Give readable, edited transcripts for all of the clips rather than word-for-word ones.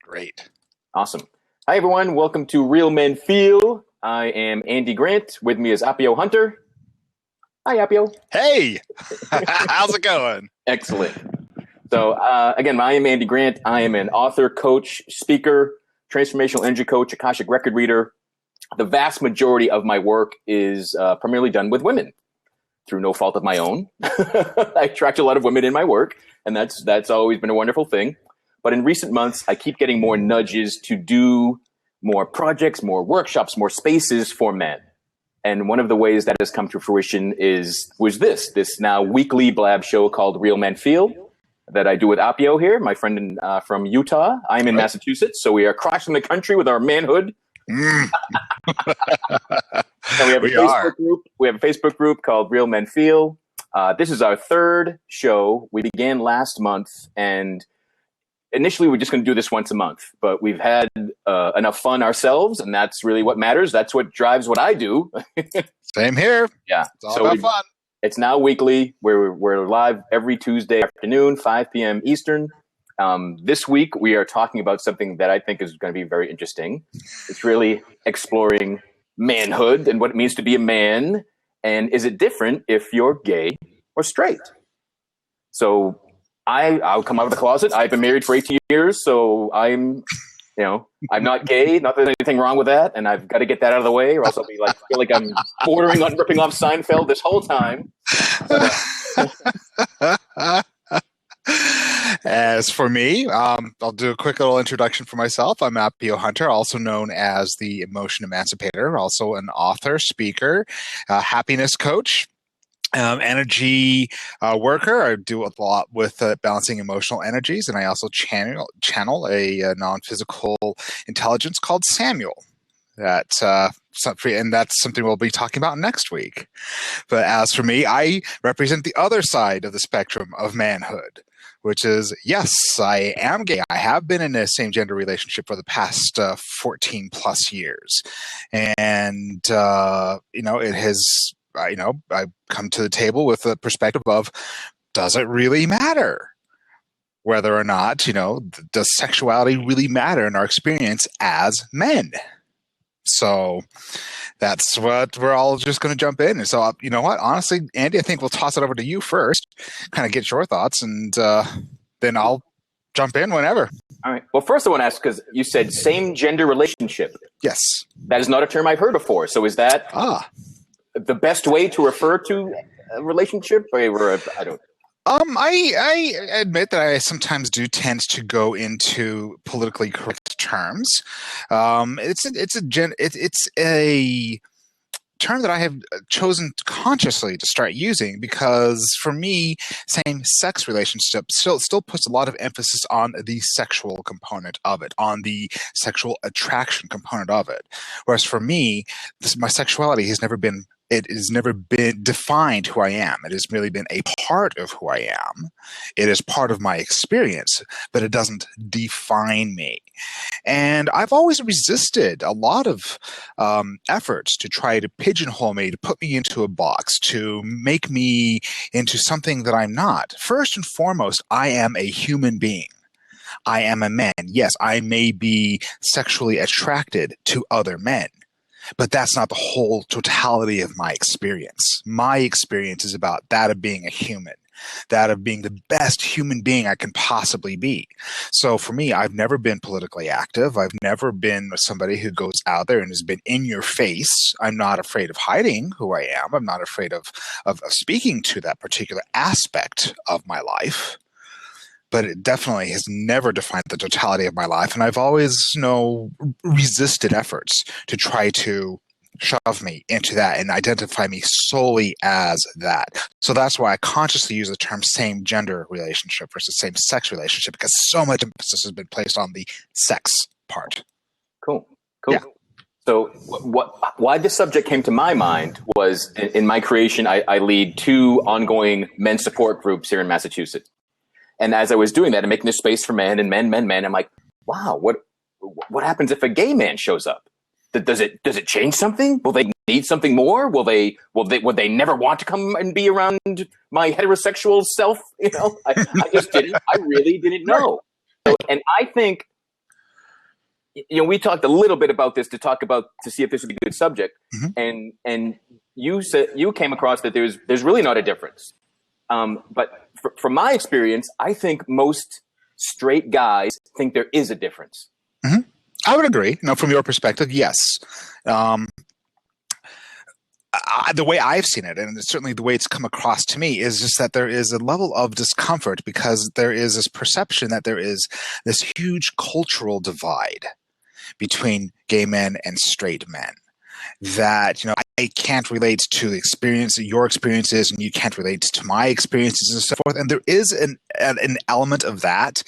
Great. Awesome. Hi, everyone. Welcome to Real Men Feel. I am Andy Grant. With me is Appio Hunter. Hi, Appio. Hey, how's it going? Excellent. So, again, I am Andy Grant. I am an author, coach, speaker, transformational energy coach, Akashic record reader. The vast majority of my work is primarily done with women through no fault of my own. I attract a lot of women in my work, and that's always been a wonderful thing. But in recent months, I keep getting more nudges to do more projects, more workshops, more spaces for men. And one of the ways that has come to fruition was this now weekly blab show called Real Men Feel that I do with Appio here, my friend from Utah. I'm in Massachusetts, so we are crossing the country with our manhood. And we have a Facebook group called Real Men Feel. This is our third show. We began last month, and initially, we're just going to do this once a month, but we've had enough fun ourselves, and that's really what matters. That's what drives what I do. Same here. Yeah. It's all about fun. It's now weekly. We're live every Tuesday afternoon, 5 p.m. Eastern. This week, we are talking about something that I think is going to be very interesting. It's really exploring manhood and what it means to be a man, and is it different if you're gay or straight? So I'll come out of the closet. I've been married for 18 years, so I'm not gay. Not that there's anything wrong with that, and I've got to get that out of the way, or else I'll be feel like I'm bordering on ripping off Seinfeld this whole time. As for me, I'll do a quick little introduction for myself. I'm Appio Hunter, also known as the Emotion Emancipator, also an author, speaker, happiness coach. Energy worker. I do a lot with balancing emotional energies, and I also channel a non-physical intelligence called Samuel. And that's something we'll be talking about next week. But as for me, I represent the other side of the spectrum of manhood, which is, yes, I am gay. I have been in a same-gender relationship for the past 14 plus years, and it has. I've come to the table with the perspective of, does it really matter whether or not, does sexuality really matter in our experience as men? So that's what we're all just going to jump in. And so, you know what? Honestly, Andy, I think we'll toss it over to you first, kind of get your thoughts, and then I'll jump in whenever. All right. Well, first I want to ask, because you said same-gender relationship. Yes. That is not a term I've heard before. So is that the best way to refer to a relationship? Or I don't. I admit that I sometimes do tend to go into politically correct terms. It's a term that I have chosen consciously to start using because, for me, same-sex relationship still puts a lot of emphasis on the sexual component of it, on the sexual attraction component of it. Whereas for me, my sexuality has never been defined who I am. It has merely been a part of who I am. It is part of my experience, but it doesn't define me. And I've always resisted a lot of efforts to try to pigeonhole me, to put me into a box, to make me into something that I'm not. First and foremost, I am a human being. I am a man. Yes, I may be sexually attracted to other men, but that's not the whole totality of my experience. My experience is about that of being a human, that of being the best human being I can possibly be. So for me, I've never been politically active. I've never been somebody who goes out there and has been in your face. I'm not afraid of hiding who I am. I'm not afraid of speaking to that particular aspect of my life. But it definitely has never defined the totality of my life. And I've always, resisted efforts to try to shove me into that and identify me solely as that. So that's why I consciously use the term same-gender relationship versus same-sex relationship, because so much emphasis has been placed on the sex part. Cool. Yeah. So why this subject came to my mind was in my creation, I lead 2 ongoing men's support groups here in Massachusetts. And as I was doing that and making this space for men and men, I'm like, wow, what happens if a gay man shows up? Does it change something? Will they need something more? Would they never want to come and be around my heterosexual self? I just didn't. I really didn't know. So, and I think we talked a little bit about this to see if this would be a good subject, and you said you came across that there's really not a difference. But from my experience, I think most straight guys think there is a difference. I would agree. From your perspective, yes. The way I've seen it, and certainly the way it's come across to me, is just that there is a level of discomfort because there is this perception that there is this huge cultural divide between gay men and straight men. That, I can't relate to your experiences, and you can't relate to my experiences and so forth. And there is an element of that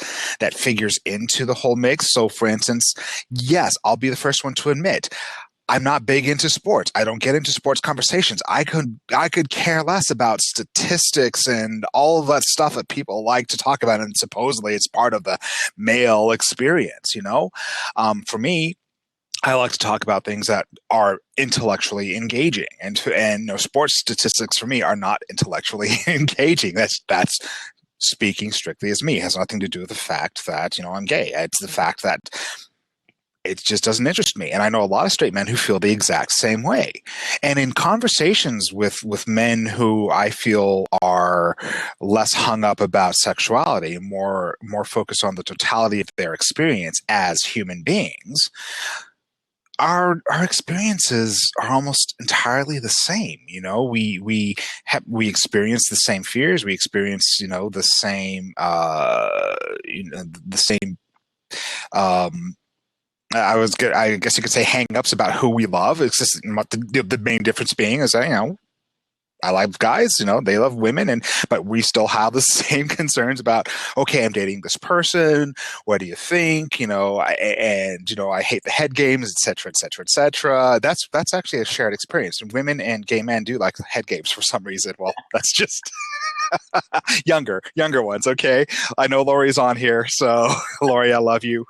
figures into the whole mix. So, for instance, yes, I'll be the first one to admit, I'm not big into sports. I don't get into sports conversations. I could care less about statistics and all of that stuff that people like to talk about, and supposedly it's part of the male experience. For me, I like to talk about things that are intellectually engaging, and sports statistics for me are not intellectually engaging. That's speaking strictly as me. It has nothing to do with the fact that I'm gay. It's the fact that it just doesn't interest me. And I know a lot of straight men who feel the exact same way. And in conversations with men who I feel are less hung up about sexuality, more focused on the totality of their experience as human beings, our experiences are almost entirely the same. We experience the same fears. We experience, the same, I guess you could say hang-ups about who we love. It's just the main difference being is that, I like guys, they love women, but we still have the same concerns about, okay, I'm dating this person. What do you think? I hate the head games, et cetera, et cetera, et cetera. That's actually a shared experience. And women and gay men do like head games for some reason. Well, that's just younger ones. Okay. I know Lori's on here. So Lori, I love you.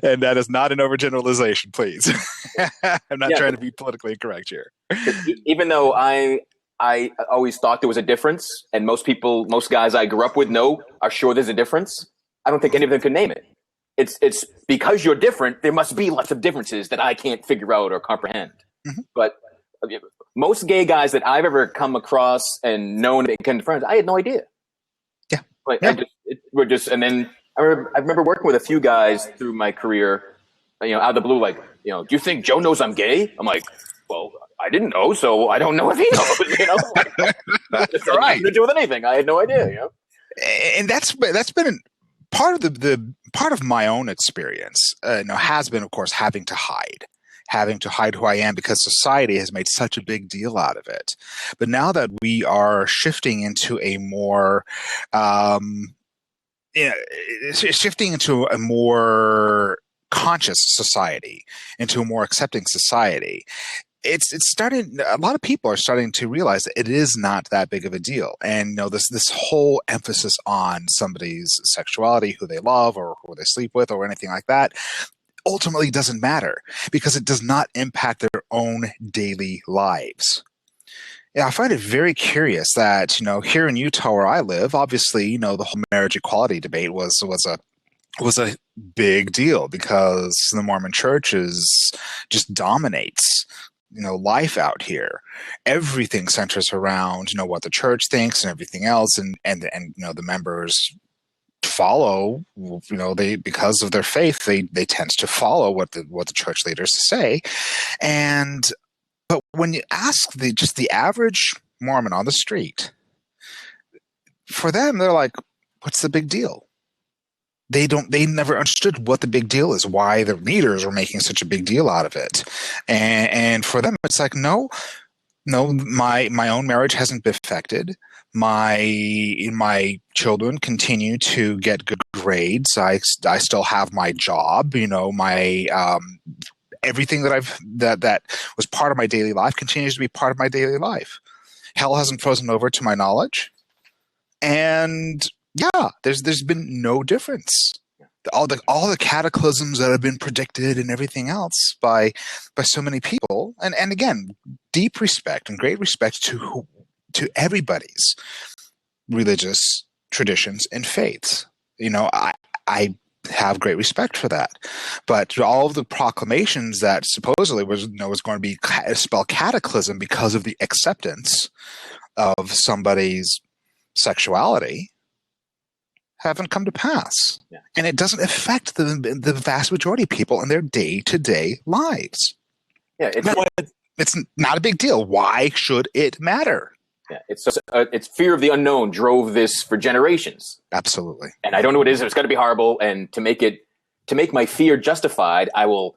And that is not an overgeneralization, please. I'm not trying to be politically incorrect here. Even though I always thought there was a difference, and most guys I grew up with are sure there's a difference, I don't think any of them can name it. It's because you're different, there must be lots of differences that I can't figure out or comprehend. But most gay guys that I've ever come across and known and become friends, I had no idea. Yeah. Like, and then I remember working with a few guys through my career, out of the blue, like, do you think Joe knows I'm gay? I'm like, well, I didn't know, so I don't know if he knows. It's right. Nothing to do with anything. I had no idea. And that's been part of the part of my own experience. Has been, of course, having to hide who I am because society has made such a big deal out of it. But now that we are shifting into a more conscious society, into a more accepting society, it's starting. A lot of people are starting to realize that it is not that big of a deal, and this whole emphasis on somebody's sexuality, who they love or who they sleep with, or anything like that, ultimately doesn't matter because it does not impact their own daily lives. Yeah, I find it very curious that, here in Utah where I live, obviously, the whole marriage equality debate was a big deal because the Mormon church just dominates, life out here. Everything centers around, what the church thinks and everything else. And the members follow, they, because of their faith, they tend to follow what the church leaders say. But when you ask the average Mormon on the street, for them, they're like, what's the big deal? They never understood what the big deal is, why the leaders were making such a big deal out of it. And for them, it's like, no, my own marriage hasn't been affected. My children continue to get good grades. I still have my job, my, everything that was part of my daily life continues to be part of my daily life. Hell hasn't frozen over to my knowledge. And yeah, there's been no difference. All the cataclysms that have been predicted and everything else by so many people, and again, deep respect and great respect to everybody's religious traditions and faiths. I have great respect for that. But all of the proclamations that supposedly was going to be spell cataclysm because of the acceptance of somebody's sexuality haven't come to pass. Yeah. And it doesn't affect the vast majority of people in their day-to-day lives. Yeah, It's not a big deal. Why should it matter? Yeah, it's fear of the unknown drove this for generations. Absolutely. And I don't know what it is. It's got to be horrible. And to make my fear justified, I will,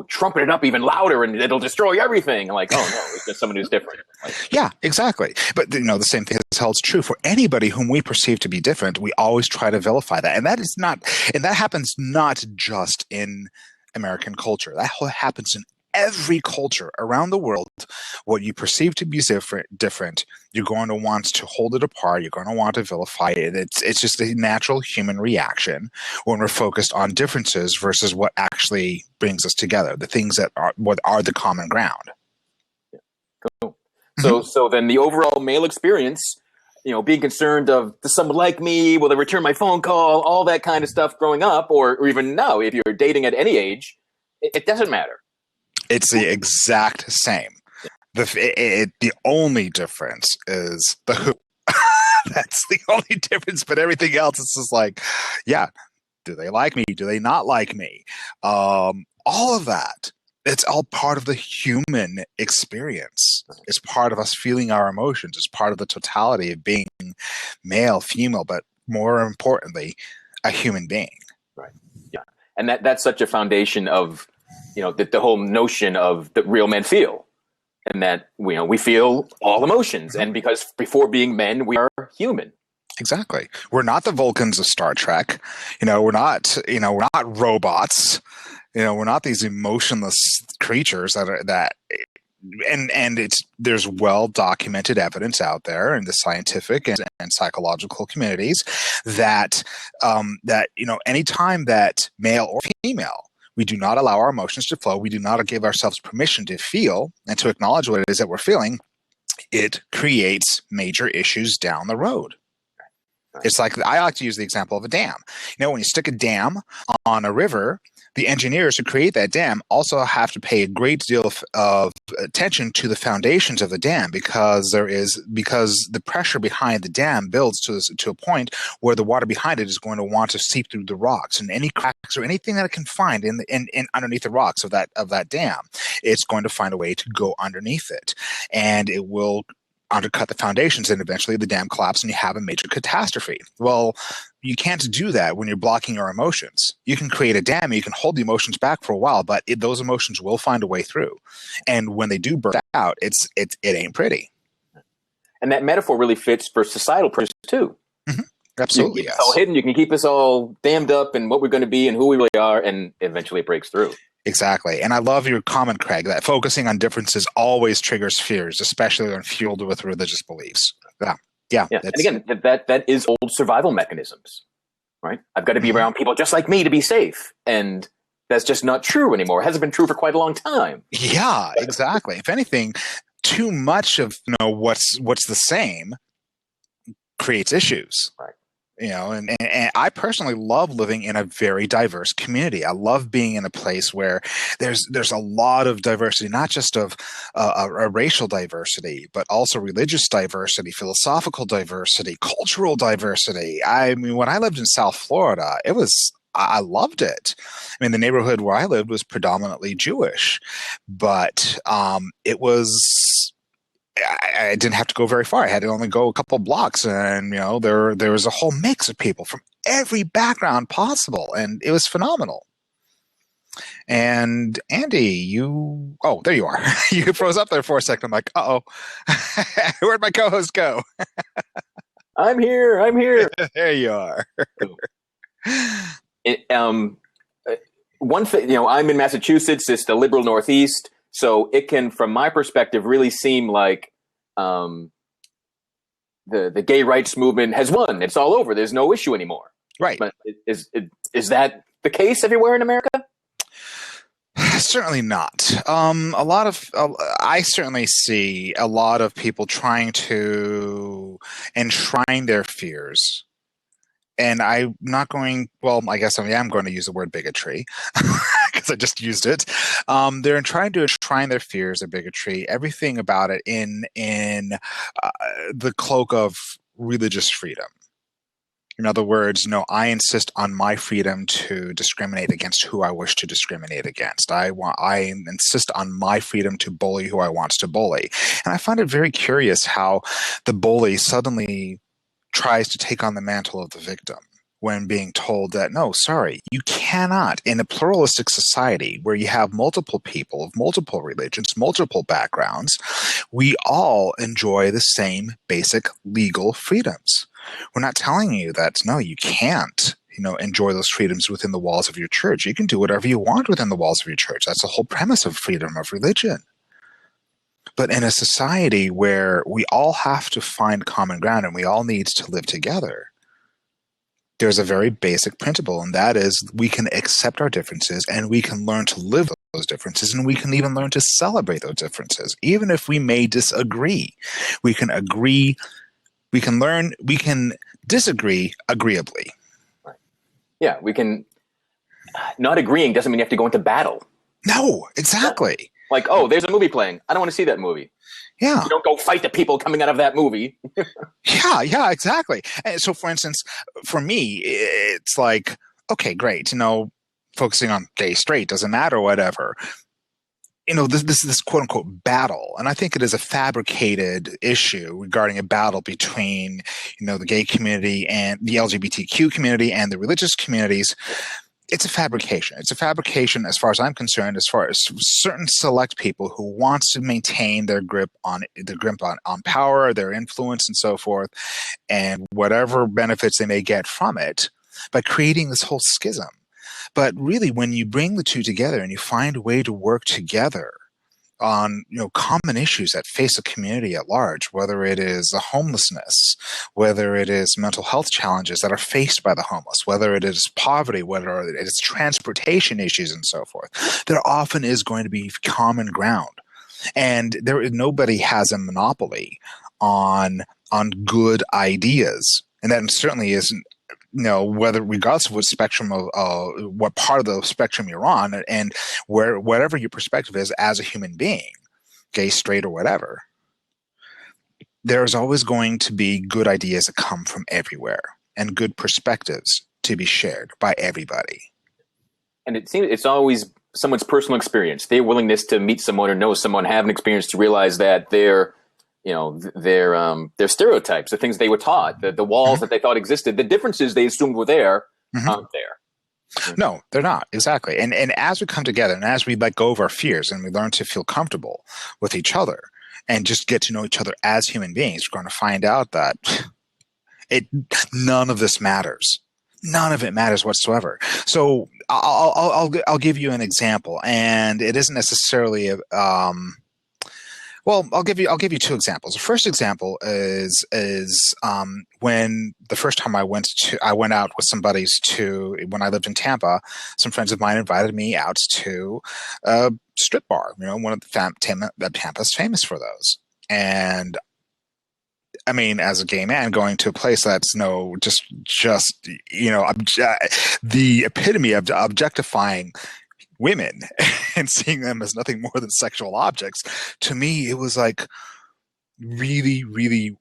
trumpet it up even louder, and it'll destroy everything. I'm like, oh no, it's just someone who's different. Like, yeah, exactly. But the same thing holds true for anybody whom we perceive to be different. We always try to vilify that, and that happens not just in American culture. That happens in every culture around the world. What you perceive to be different, you're going to want to hold it apart. You're going to want to vilify it. It's just a natural human reaction when we're focused on differences versus what actually brings us together, the things that are the common ground. Cool. So then the overall male experience, being concerned of, does someone like me? Will they return my phone call? All that kind of stuff growing up, or even now, if you're dating at any age, it doesn't matter. It's the exact same. The only difference is the who. That's the only difference, but everything else is just like, yeah, do they like me? Do they not like me? All of that. It's all part of the human experience. It's part of us feeling our emotions. It's part of the totality of being male, female, but more importantly, a human being. Right. Yeah. And that's such a foundation of, the whole notion of that real men feel, and that we feel all emotions, and because before being men, we are human. Exactly. We're not the Vulcans of Star Trek. We're not robots. We're not these emotionless creatures and there's well documented evidence out there in the scientific and psychological communities that anytime that male or female, we do not allow our emotions to flow, we do not give ourselves permission to feel and to acknowledge what it is that we're feeling, it creates major issues down the road. It's like, I like to use the example of a dam. When you stick a dam on a river, the engineers who create that dam also have to pay a great deal of attention to the foundations of the dam, because the pressure behind the dam builds to a point where the water behind it is going to want to seep through the rocks, and any cracks or anything that it can find in underneath the rocks of that dam, it's going to find a way to go underneath it, and it will undercut the foundations, and eventually the dam collapses and you have a major catastrophe. Well, you can't do that when you're blocking your emotions. You can create a dam, you can hold the emotions back for a while, but those emotions will find a way through. And when they do burst out, it ain't pretty. And that metaphor really fits for societal purposes too. Mm-hmm. Absolutely, It's all hidden. You can keep us all dammed up in what we're going to be and who we really are, and eventually it breaks through. Exactly. And I love your comment, Craig, that focusing on differences always triggers fears, especially when fueled with religious beliefs. Yeah. And again, that is old survival mechanisms, right? I've got to be around people just like me to be safe. And that's just not true anymore. It hasn't been true for quite a long time. Yeah, exactly. If anything, too much of what's the same creates issues. Right. And I personally love living in a very diverse community. I love being in a place where there's a lot of diversity, not just of a racial diversity, but also religious diversity, philosophical diversity, cultural diversity. I mean, when I lived in South Florida, I loved it. I mean, the neighborhood where I lived was predominantly Jewish, but it was. I didn't have to go very far. I had to only go a couple blocks, and there was a whole mix of people from every background possible, and it was phenomenal. And Andy, there you are. You froze up there for a second. I'm like, uh-oh, where'd my co-host go? I'm here. There you are. One thing, I'm in Massachusetts. It's the liberal Northeast. So it can, from my perspective, really seem like the gay rights movement has won. It's all over. There's no issue anymore. Right. But is that the case everywhere in America? Certainly not. I certainly see a lot of people trying to enshrine their fears and I'm not going, well, I guess I am going to use the word bigotry because I just used it. They're trying to enshrine their fears, their bigotry, everything about it in the cloak of religious freedom. In other words, no, I insist on my freedom to discriminate against who I wish to discriminate against. I insist on my freedom to bully who I want to bully. And I find it very curious how the bully suddenly tries to take on the mantle of the victim when being told that, no, sorry, you cannot. In a pluralistic society where you have multiple people of multiple religions, multiple backgrounds, we all enjoy the same basic legal freedoms. We're not telling you that, no, you can't, enjoy those freedoms within the walls of your church. You can do whatever you want within the walls of your church. That's the whole premise of freedom of religion. But in a society where we all have to find common ground and we all need to live together, there's a very basic principle, and that is we can accept our differences and we can learn to live with those differences, and we can even learn to celebrate those differences. Even if we may disagree, we can agree, we can disagree agreeably. Right. Yeah, we can. Not agreeing doesn't mean you have to go into battle. No, exactly. Like, oh, there's a movie playing. I don't want to see that movie. Yeah. You don't go fight the people coming out of that movie. Yeah, exactly. And so, for instance, for me, it's like, okay, great. Focusing on gay, straight, doesn't matter, whatever. This quote unquote battle. And I think it is a fabricated issue regarding a battle between, the gay community and the LGBTQ community and the religious communities. It's a fabrication. It's a fabrication, as far as I'm concerned, as far as certain select people who want to maintain their grip on power, their influence, and so forth, and whatever benefits they may get from it, by creating this whole schism. But really, when you bring the two together and you find a way to work together on common issues that face a community at large, whether it is the homelessness, whether it is mental health challenges that are faced by the homeless, whether it is poverty, whether it is transportation issues and so forth, there often is going to be common ground. And nobody has a monopoly on good ideas. And that certainly isn't, whether regardless of what spectrum of what part of the spectrum you're on, and whatever your perspective is as a human being, gay, straight, or whatever, there's always going to be good ideas that come from everywhere and good perspectives to be shared by everybody. And it seems it's always someone's personal experience, their willingness to meet someone or know someone, have an experience to realize that their stereotypes, the things they were taught, the walls mm-hmm. that they thought existed, the differences they assumed were there, mm-hmm. aren't there. No, they're not. Exactly. And as we come together and as we let go of our fears and we learn to feel comfortable with each other and just get to know each other as human beings, we're going to find out that none of this matters. None of it matters whatsoever. So I'll give you an example, and it isn't necessarily well, I'll give you two examples. The first example is when the first time I went out with some buddies when I lived in Tampa. Some friends of mine invited me out to a strip bar. One of Tampa's famous for those. And I mean, as a gay man, going to a place that's the epitome of objectifying women and seeing them as nothing more than sexual objects, to me, it was like really, really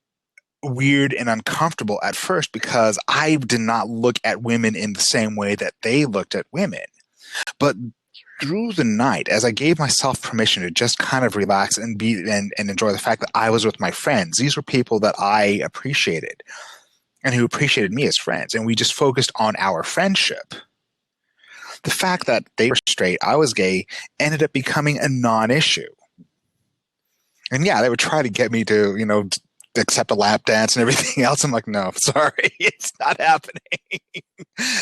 weird and uncomfortable at first, because I did not look at women in the same way that they looked at women. But through the night, as I gave myself permission to just kind of relax and and enjoy the fact that I was with my friends, these were people that I appreciated and who appreciated me as friends, and we just focused on our friendship. The fact that they were straight, I was gay, ended up becoming a non-issue. And yeah, they would try to get me to, accept a lap dance and everything else. I'm like, no, sorry, it's not happening.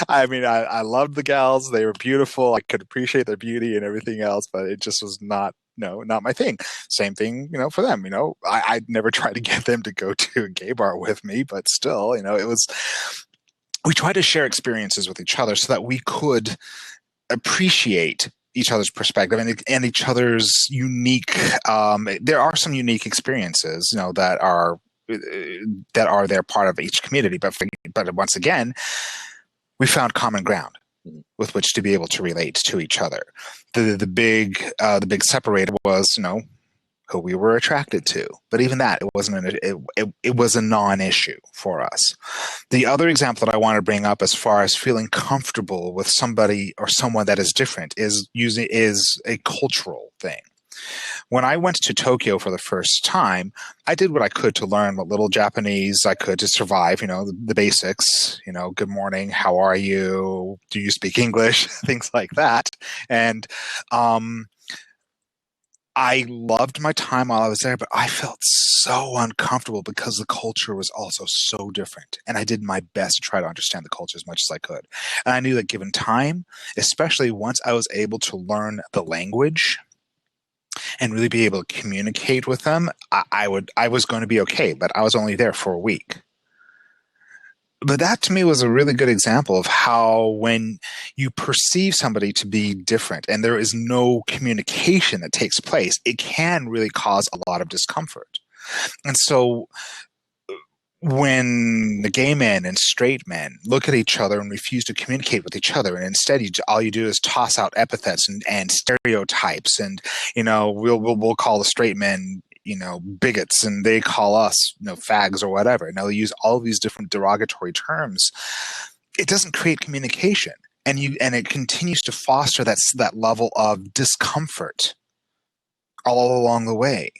I mean, I loved the gals. They were beautiful. I could appreciate their beauty and everything else, but it just was not my thing. Same thing, for them. I'd never tried to get them to go to a gay bar with me, but still, we try to share experiences with each other so that we could appreciate each other's perspective and each other's unique. There are some unique experiences, that are that are there part of each community. But once again, we found common ground with which to be able to relate to each other. The big separator was, who we were attracted to. But even that, it wasn't it was a non-issue for us. The other example that I want to bring up as far as feeling comfortable with somebody or someone that is different is a cultural thing. When I went to Tokyo for the first time, I did what I could to learn what little Japanese I could to survive, the basics, good morning, how are you, do you speak English, things like that. And I loved my time while I was there, but I felt so uncomfortable because the culture was also so different. And I did my best to try to understand the culture as much as I could. And I knew that given time, especially once I was able to learn the language and really be able to communicate with them, I was going to be okay, but I was only there for a week. But that to me was a really good example of how when you perceive somebody to be different and there is no communication that takes place, it can really cause a lot of discomfort. And so when the gay men and straight men look at each other and refuse to communicate with each other, and instead all you do is toss out epithets and stereotypes, and we'll call the straight men bigots, and they call us fags or whatever. Now they use all of these different derogatory terms. It doesn't create communication, and it continues to foster that level of discomfort all along the way.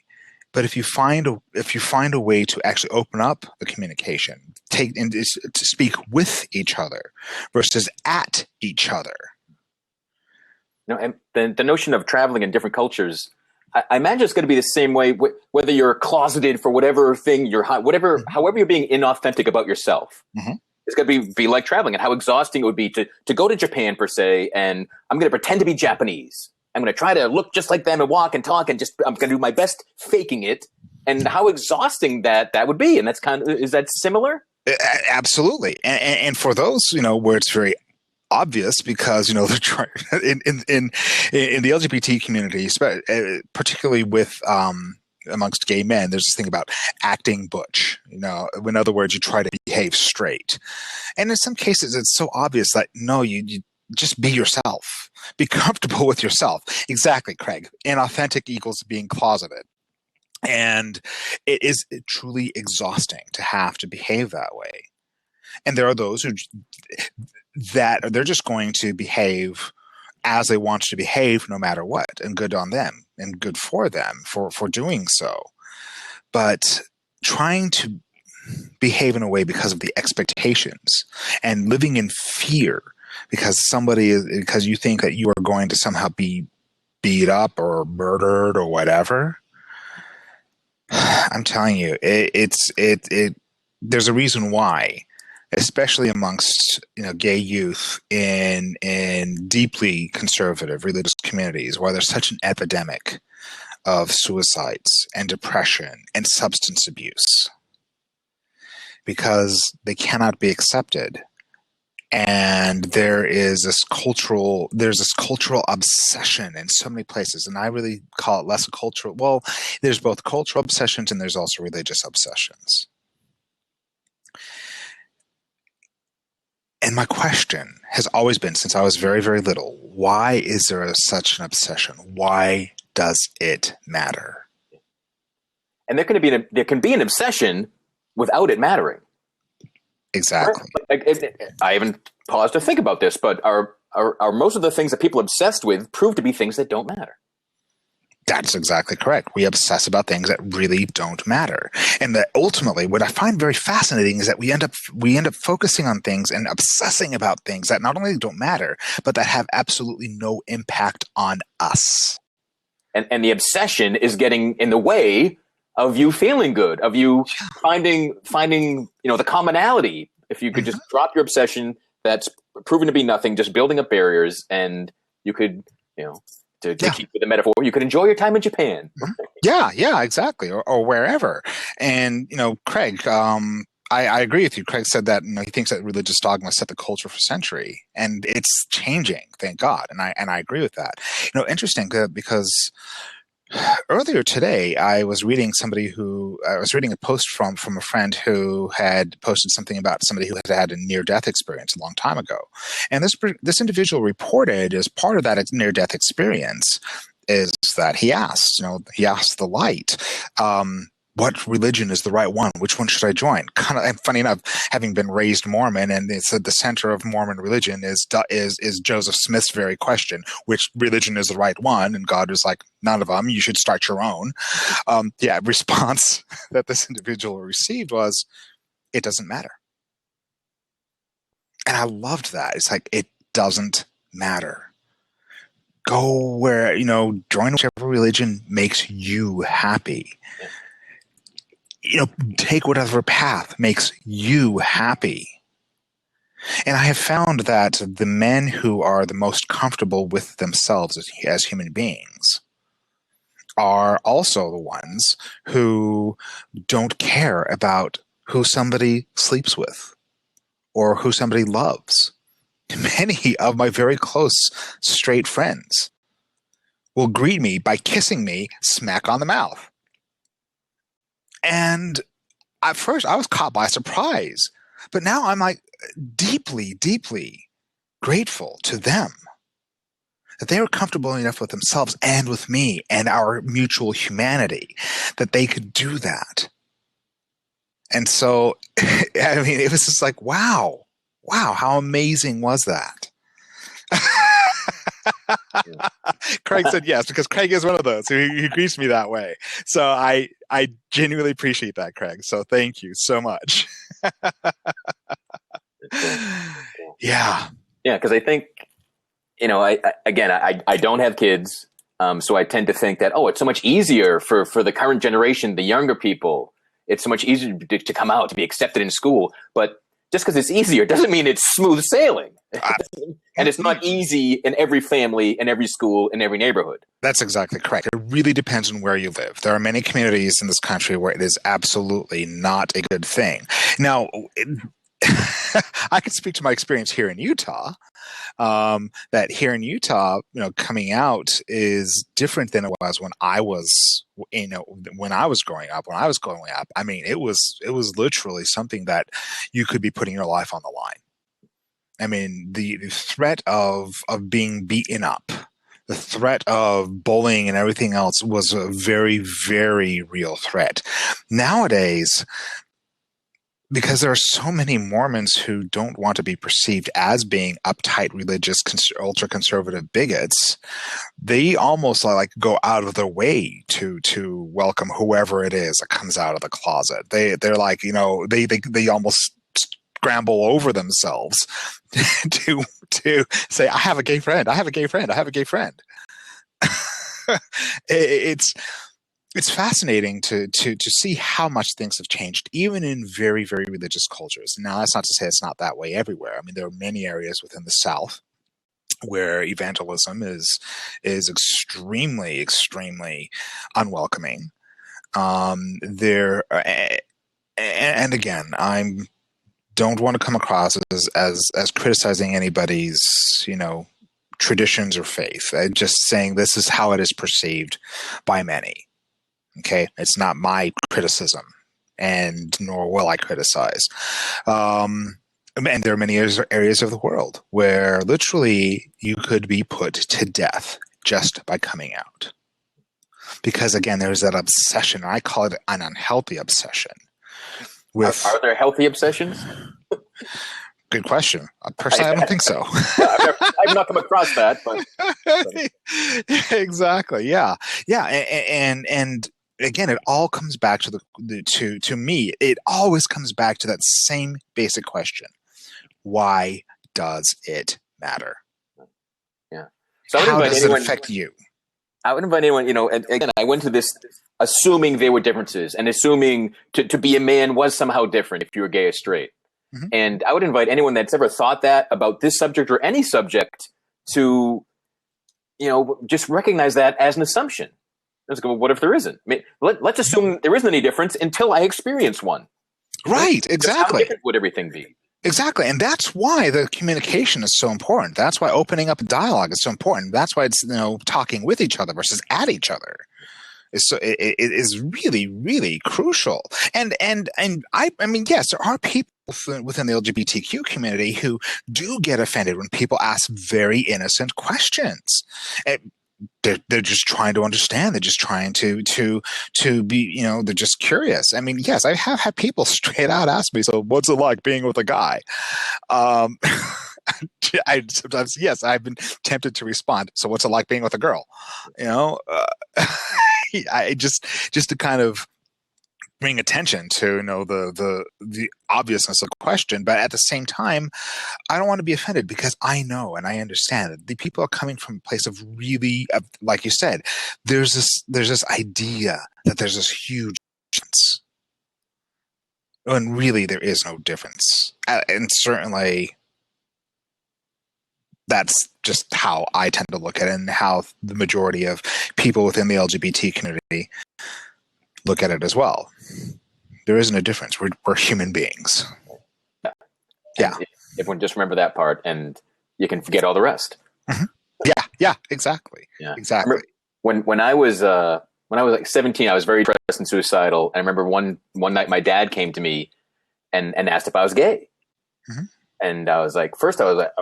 But if you find a way to actually open up the communication, to speak with each other versus at each other. And the notion of traveling in different cultures, I imagine it's going to be the same way whether you're closeted for whatever thing however you're being inauthentic about yourself. Mm-hmm. It's going to be like traveling, and how exhausting it would be to go to Japan per se, and I'm going to pretend to be Japanese. I'm going to try to look just like them and walk and talk, and I'm going to do my best faking it, and how exhausting that would be. And that's is that similar? Absolutely. And for those, where it's very obvious because they're trying in the LGBT community, particularly with amongst gay men, there's this thing about acting butch. In other words, you try to behave straight, and in some cases, it's so obvious that no, you just be yourself, be comfortable with yourself. Exactly, Craig. Inauthentic equals being closeted. And it is truly exhausting to have to behave that way. And there are those that they're just going to behave as they want to behave no matter what, and good on them and good for them for doing so. But trying to behave in a way because of the expectations and living in fear because you think that you are going to somehow be beat up or murdered or whatever. I'm telling you, there's a reason why, especially amongst gay youth in deeply conservative religious communities, why there's such an epidemic of suicides and depression and substance abuse, because they cannot be accepted. And there's this cultural obsession in so many places, and I really call it less a cultural. Well, there's both cultural obsessions and there's also religious obsessions. And my question has always been, since I was very, very little, why is there such an obsession? Why does it matter? And there can be an obsession without it mattering. Exactly. I haven't paused to think about this, but are most of the things that people are obsessed with prove to be things that don't matter? That's exactly correct. We obsess about things that really don't matter. And that ultimately, what I find very fascinating is that we end up focusing on things and obsessing about things that not only don't matter, but that have absolutely no impact on us. And the obsession is getting in the way of you feeling good, of you finding the commonality. If you could just drop your obsession that's proven to be nothing, just building up barriers, and you could, to keep with the metaphor, you could enjoy your time in Japan. Yeah, exactly, or wherever. And Craig, I agree with you. Craig said that he thinks that religious dogma set the culture for century, and it's changing, thank God. And I agree with that. Interesting because Earlier today, I was reading a post from a friend who had posted something about somebody who had had a near-death experience a long time ago. And this individual reported as part of that near-death experience is that he asked the light, what religion is the right one? Which one should I join? Kind of, and funny enough, having been raised Mormon, and it's at the center of Mormon religion is Joseph Smith's very question: which religion is the right one? And God was like, none of them. You should start your own. Response that this individual received was, it doesn't matter. And I loved that. It's like, it doesn't matter. Go where, join whichever religion makes you happy. Take whatever path makes you happy. And I have found that the men who are the most comfortable with themselves as human beings are also the ones who don't care about who somebody sleeps with or who somebody loves. Many of my very close straight friends will greet me by kissing me smack on the mouth. And at first I was caught by surprise, but now I'm like deeply, deeply grateful to them that they were comfortable enough with themselves and with me and our mutual humanity that they could do that. And so, I mean, it was just like, wow, how amazing was that? Craig said yes, because Craig is one of those who he greets me that way. So I genuinely appreciate that, Craig. So thank you so much. Yeah. Yeah, because I think, I don't have kids, so I tend to think that, it's so much easier for the current generation, the younger people. It's so much easier to come out, to be accepted in school. But just because it's easier doesn't mean it's smooth sailing. And it's not easy in every family, in every school, in every neighborhood. That's exactly correct. It really depends on where you live. There are many communities in this country where it is absolutely not a good thing. Now, I can speak to my experience here in Utah. That here in Utah, coming out is different than it was when I was, when I was growing up. When I was growing up, I mean, it was literally something that you could be putting your life on the line. I mean, the threat of being beaten up, the threat of bullying and everything else was a very, very real threat. Nowadays, because there are so many Mormons who don't want to be perceived as being uptight, religious, ultra-conservative bigots, they almost like go out of their way to welcome whoever it is that comes out of the closet. They're like, they almost scramble over themselves to say, I have a gay friend. I have a gay friend. I have a gay friend. It's fascinating to see how much things have changed, even in very, very religious cultures. Now, that's not to say it's not that way everywhere. I mean, there are many areas within the South where evangelism is extremely, extremely unwelcoming. And again, don't want to come across as criticizing anybody's, traditions or faith. I'm just saying this is how it is perceived by many. Okay, it's not my criticism, and nor will I criticize. And there are many areas of the world where literally you could be put to death just by coming out. Because again, there's that obsession. I call it an unhealthy obsession. Are there healthy obsessions? Good question. Personally, I don't think so. I've not come across that, but exactly. Yeah. And again, it all comes back to me. It always comes back to that same basic question: why does it matter? Yeah. So how does it affect you? I would invite anyone. And again, I went to this assuming there were differences, and assuming to be a man was somehow different if you were gay or straight. Mm-hmm. And I would invite anyone that's ever thought that about this subject or any subject to, just recognize that as an assumption. Let's go, what if there isn't? I mean, let's assume there isn't any difference until I experience one. Right, exactly. How different would everything be? Exactly. And that's why the communication is so important. That's why opening up a dialogue is so important. That's why it's, talking with each other versus at each other. it is really, really crucial. And I mean, yes, there are people within the LGBTQ community who do get offended when people ask very innocent questions. They're just trying to understand. They're just trying to be, they're just curious. I mean, yes, I have had people straight out ask me, so what's it like being with a guy? I sometimes, yes, I've been tempted to respond, so what's it like being with a girl? I just to kind of bring attention to the obviousness of the question, but at the same time, I don't want to be offended because I know and I understand that the people are coming from a place of really, like you said, there's this idea that there's this huge difference, when really there is no difference, and certainly that's just how I tend to look at it, and how the majority of people within the LGBT community look at it as well. There isn't a difference. We're human beings. Yeah. Everyone just remember that part, and you can forget all the rest. Mm-hmm. Yeah, exactly. Yeah, exactly. When I was like 17, I was very depressed and suicidal. And I remember one night my dad came to me and asked if I was gay. Mm-hmm. And I was like, first I was like,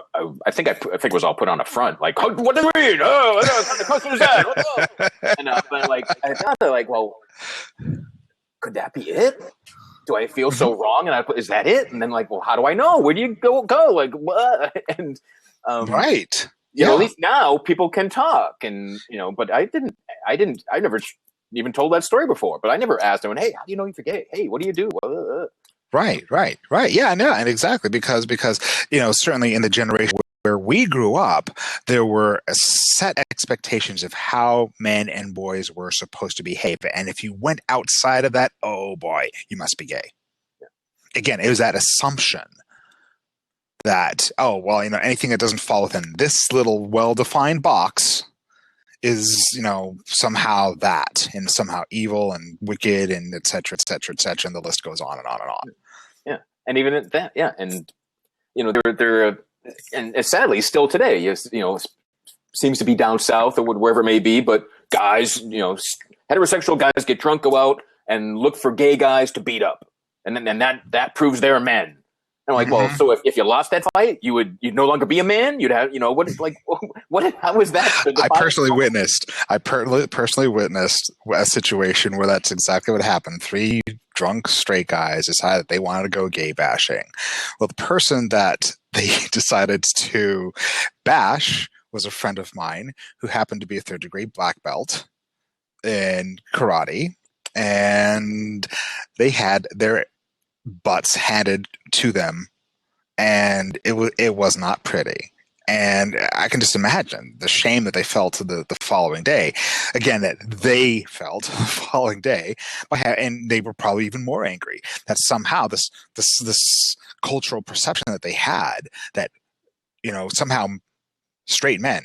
I think it was all put on a front. Like, what do you mean? Oh, the question is that. And but like, I thought, like, well, could that be it? Do I feel so wrong? And is that it? And then like, well, how do I know? Where do you go? Like, what? And right. You know, at least now people can talk, and but I never even told that story before. But I never asked anyone, hey, how do you know you're gay? Hey, what do you do? Right. Yeah, no, and exactly because certainly in the generation where we grew up, there were set expectations of how men and boys were supposed to behave, and if you went outside of that, oh boy, you must be gay. Yeah. Again, it was that assumption that anything that doesn't fall within this little well-defined box is somehow that, and somehow evil and wicked, and et cetera, and the list goes on and on and on. Yeah, and even at that, yeah, and they're and sadly still today, seems to be down south or wherever it may be, but guys, heterosexual guys get drunk, go out and look for gay guys to beat up, and then that proves they're men. And I'm like, well, so if you lost that fight, you'd no longer be a man. You'd have, what? How was that? I personally witnessed a situation where that's exactly what happened. 3 drunk straight guys decided that they wanted to go gay bashing. Well, the person that they decided to bash was a friend of mine who happened to be a 3rd degree black belt in karate, and they had their butts handed to them, and it was not pretty. And I can just imagine the shame that they felt the following day. Again, that they felt the following day, and they were probably even more angry that somehow this cultural perception that they had that somehow straight men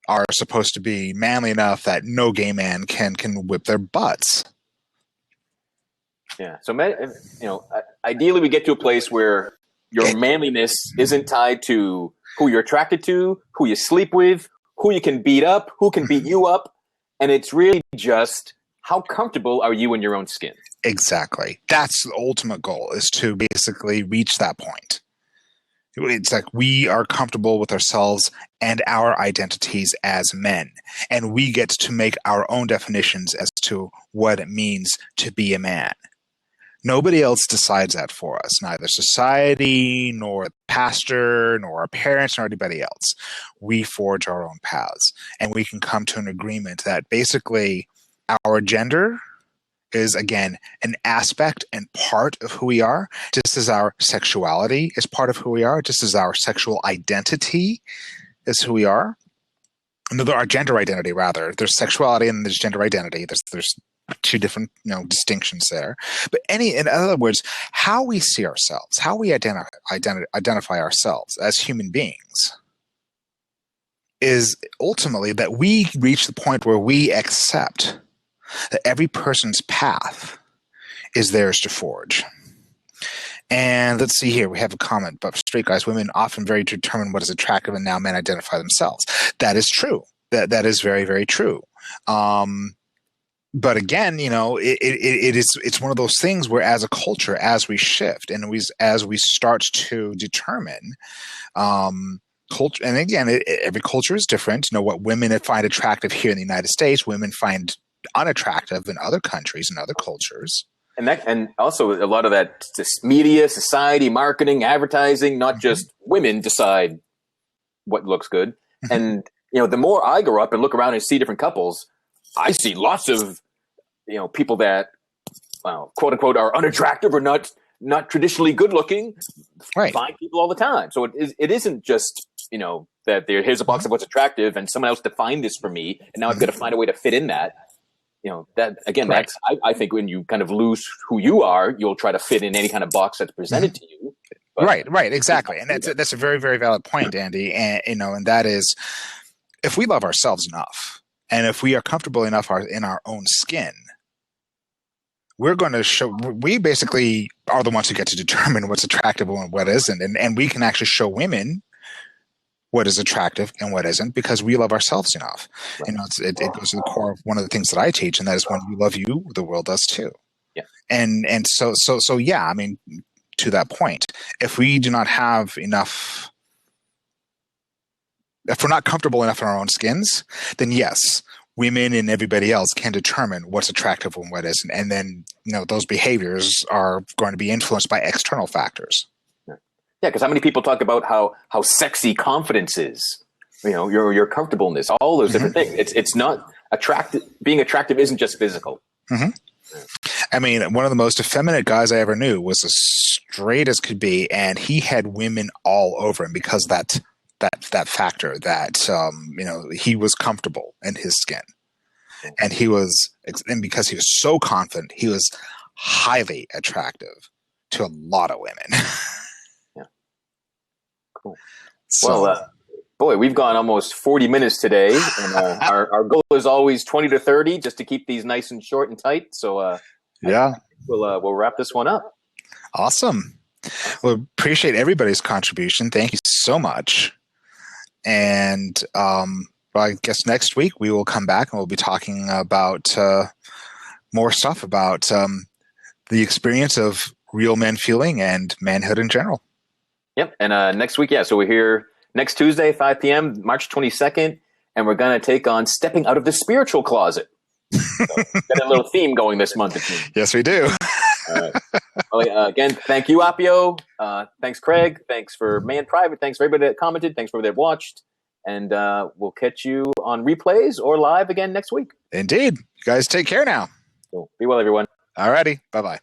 are supposed to be manly enough that no gay man can whip their butts. Yeah. So, ideally we get to a place where your manliness isn't tied to who you're attracted to, who you sleep with, who you can beat up, who can beat you up. And it's really just how comfortable are you in your own skin? Exactly. That's the ultimate goal, is to basically reach that point. It's like we are comfortable with ourselves and our identities as men, and we get to make our own definitions as to what it means to be a man. Nobody else decides that for us, neither society, nor the pastor, nor our parents, nor anybody else. We forge our own paths, and we can come to an agreement that basically our gender is, again, an aspect and part of who we are, just as our sexuality is part of who we are, just as our sexual identity is who we are. Our gender identity, rather. There's sexuality and there's gender identity. There's 2 different distinctions there. But in other words, how we see ourselves, how we identify ourselves as human beings is ultimately that we reach the point where we accept that every person's path is theirs to forge. And let's see here. We have a comment, but for straight guys, women often very determine what is attractive, and now men identify themselves. That is true. That is very, very true. but again, it's one of those things where, as a culture, as we shift and as we start to determine culture, and again, every culture is different. What women find attractive here in the United States, women find unattractive in other countries and other cultures. And also a lot of that media, society, marketing, advertising, not just women decide what looks good. And the more I grow up and look around and see different couples, I see lots of people that, quote unquote, are unattractive or not traditionally good looking. Right. Find people all the time. So it isn't just that here's a box of what's attractive and someone else defined this for me, and now I've got to find a way to fit in that. That again, Right. I think when you kind of lose who you are, you'll try to fit in any kind of box that's presented to you. But, right, exactly, and that's a very, very valid point, Andy. And and that is, if we love ourselves enough, and if we are comfortable enough in our own skin, we're going to show. We basically are the ones who get to determine what's attractive and what isn't, and we can actually show women what is attractive and what isn't, because we love ourselves enough. Right. It goes to the core of one of the things that I teach, and that is, when you love you, the world does too. Yeah. And so yeah, I mean, to that point, if we do not have enough, if we're not comfortable enough in our own skins, then yes, women and everybody else can determine what's attractive and what isn't. And then, those behaviors are going to be influenced by external factors. Yeah, because how many people talk about how sexy confidence is? Your comfortableness, all those different things. It's not attractive. Being attractive isn't just physical. I mean, one of the most effeminate guys I ever knew was as straight as could be, and he had women all over him because that factor that he was comfortable in his skin, and because he was so confident, he was highly attractive to a lot of women. Cool. So, well, boy, we've gone almost 40 minutes today, and our goal is always 20 to 30, just to keep these nice and short and tight. So yeah, we'll wrap this one up. Awesome. Well, appreciate everybody's contribution. Thank you so much. And I guess next week we will come back and we'll be talking about more stuff about the experience of real men feeling and manhood in general. Yep. And next week, so we're here next Tuesday, 5 p.m., March 22nd, and we're going to take on stepping out of the spiritual closet. So, got a little theme going this month. Yes, we do. All right. Well, again, thank you, Appio. Thanks, Craig. Thanks for Man Private. Thanks for everybody that commented. Thanks for everybody that watched. And we'll catch you on replays or live again next week. Indeed. You guys take care now. So be well, everyone. All righty. Bye-bye.